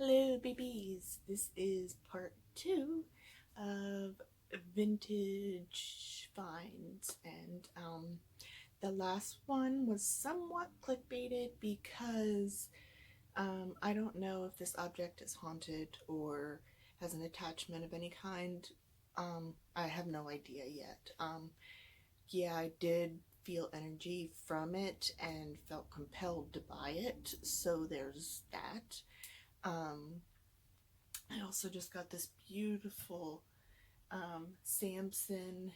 Hello babies, this is part 2 of vintage finds, and the last one was somewhat clickbaited because I don't know if this object is haunted or has an attachment of any kind. I have no idea yet. Yeah, I did feel energy from it and felt compelled to buy it, so there's that. I also just got this beautiful Samson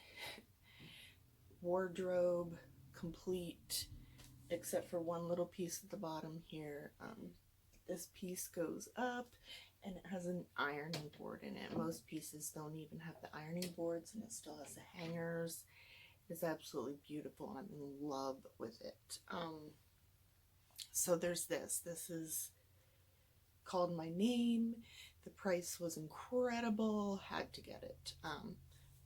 wardrobe, complete except for one little piece at the bottom here. This piece goes up and it has an ironing board in it. Most pieces don't even have the ironing boards, and it still has the hangers. It's absolutely beautiful, and I'm in love with it. So there's this. This is called my name. The price was incredible. Had to get it.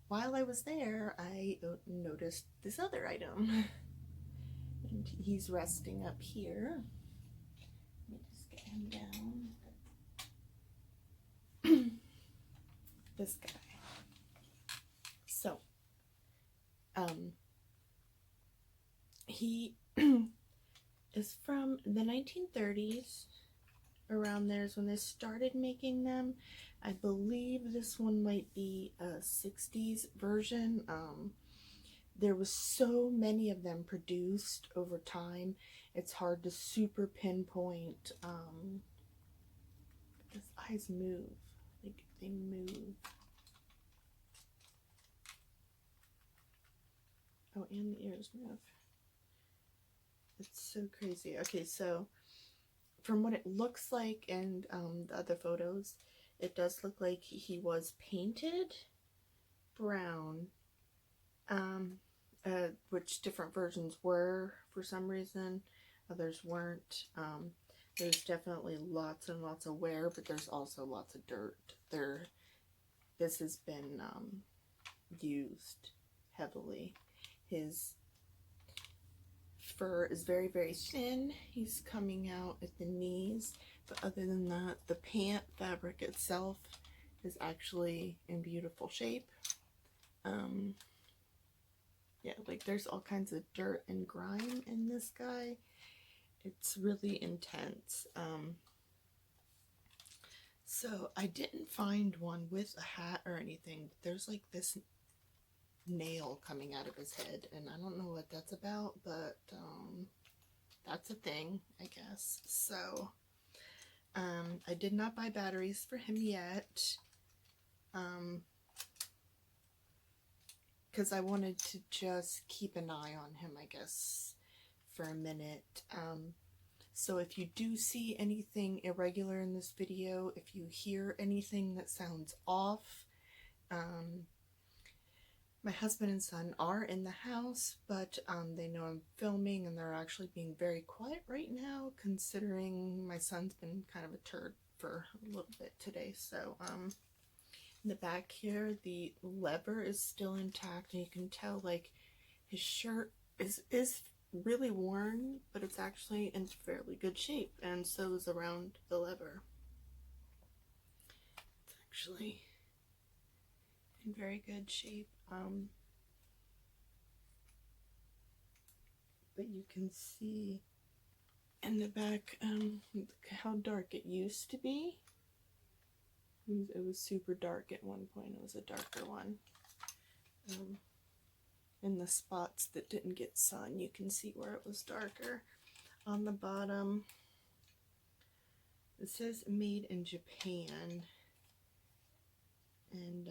While I was there, I noticed this other item. And he's resting up here. Let me just get him down. This guy. So, he is from the 1930s. Around there is when they started making them. I believe this one might be a 60s version. There was so many of them produced over time, it's hard to super pinpoint. His eyes move, like they move. Oh, and the ears move. It's so crazy. Okay, so from what it looks like and the other photos, it does look like he was painted brown, which different versions were for some reason, others weren't. There's definitely lots and lots of wear, but there's also lots of dirt. This has been used heavily. His fur is very, very thin. He's coming out at the knees, but other than that, the pant fabric itself is actually in beautiful shape. Yeah, like there's all kinds of dirt and grime in this guy. It's really intense. So I didn't find one with a hat or anything, but there's like this nail coming out of his head, and I don't know what that's about, but that's a thing, I guess. So I did not buy batteries for him yet, because I wanted to just keep an eye on him, I guess, for a minute. So if you do see anything irregular in this video, if you hear anything that sounds off, my husband and son are in the house, but they know I'm filming, and they're actually being very quiet right now, considering my son's been kind of a turd for a little bit today. So in the back here, the lever is still intact, and you can tell like his shirt is really worn, but it's actually in fairly good shape, and so is around the lever. It's actually in very good shape. But you can see in the back how dark it used to be. It was super dark at one point. It was a darker one. In the spots that didn't get sun, you can see where it was darker. On the bottom, it says made in Japan, and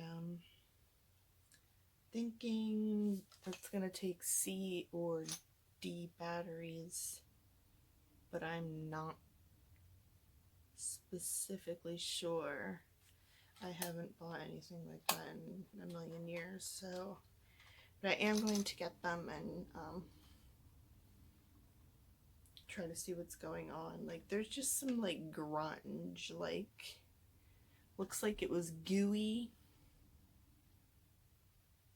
thinking that's gonna take C or D batteries, but I'm not specifically sure. I haven't bought anything like that in a million years, so, but I am going to get them and try to see what's going on. Like there's just some like grunge, like looks like it was gooey,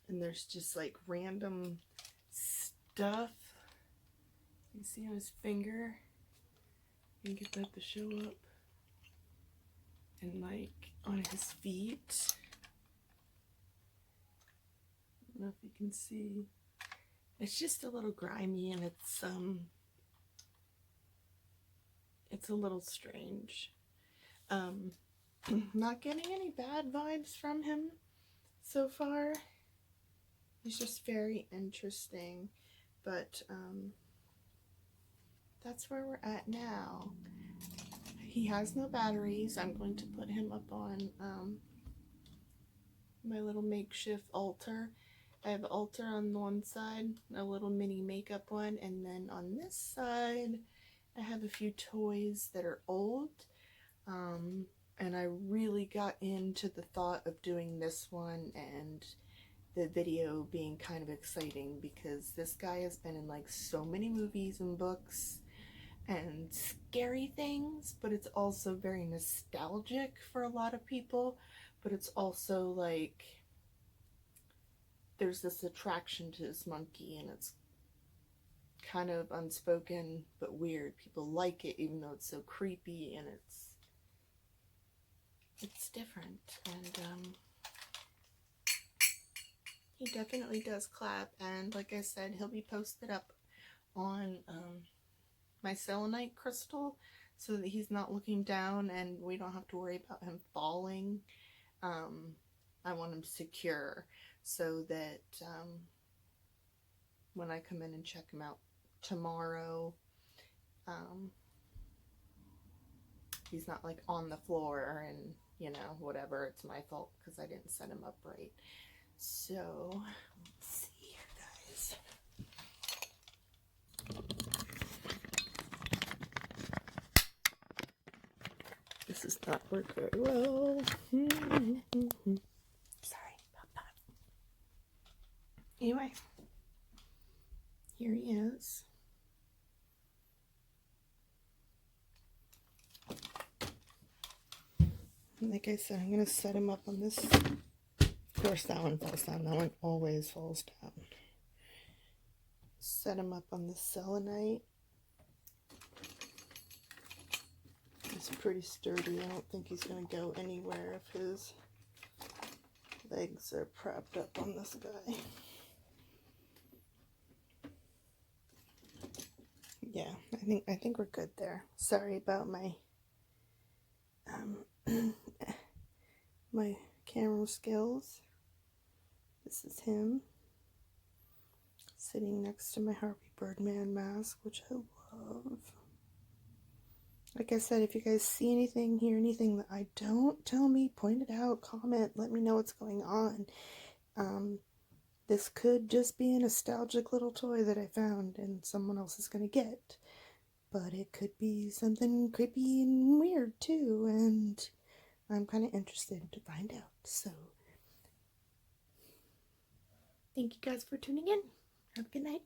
and there's just like random stuff. You see on his finger, you can get that to show up. and like on his feet. I don't know if you can see. It's just a little grimy, and it's a little strange. Not getting any bad vibes from him so far. He's just very interesting, but that's where we're at now. He has no batteries. I'm going to put him up on my little makeshift altar. I have an altar on one side, a little mini makeup one, and then on this side I have a few toys that are old. And I really got into the thought of doing this one and the video being kind of exciting because this guy has been in like so many movies and books and scary things, but it's also very nostalgic for a lot of people. But it's also like there's this attraction to this monkey, and it's kind of unspoken but weird. People like it even though it's so creepy, and it's different. And he definitely does clap, and like I said, he'll be posted up on my selenite crystal so that he's not looking down and we don't have to worry about him falling. I want him secure so that when I come in and check him out tomorrow, he's not like on the floor and, you know, whatever, it's my fault because I didn't set him up right. So let's see here, guys. This does not work very well. Sorry about that. Anyway, here he is. Like I said, I'm going to set him up on this. Of course, that one falls down. That one always falls down. Set him up on the selenite. He's pretty sturdy. I don't think he's going to go anywhere if his legs are propped up on this guy. Yeah, I think we're good there. Sorry about my my camera skills. This is him sitting next to my Harvey Birdman mask, which I love. Like I said, if you guys see anything, hear anything that I don't, tell me, point it out, comment, let me know what's going on. This could just be a nostalgic little toy that I found and someone else is going to get. But it could be something creepy and weird too, and I'm kind of interested to find out. So, thank you guys for tuning in. Have a good night.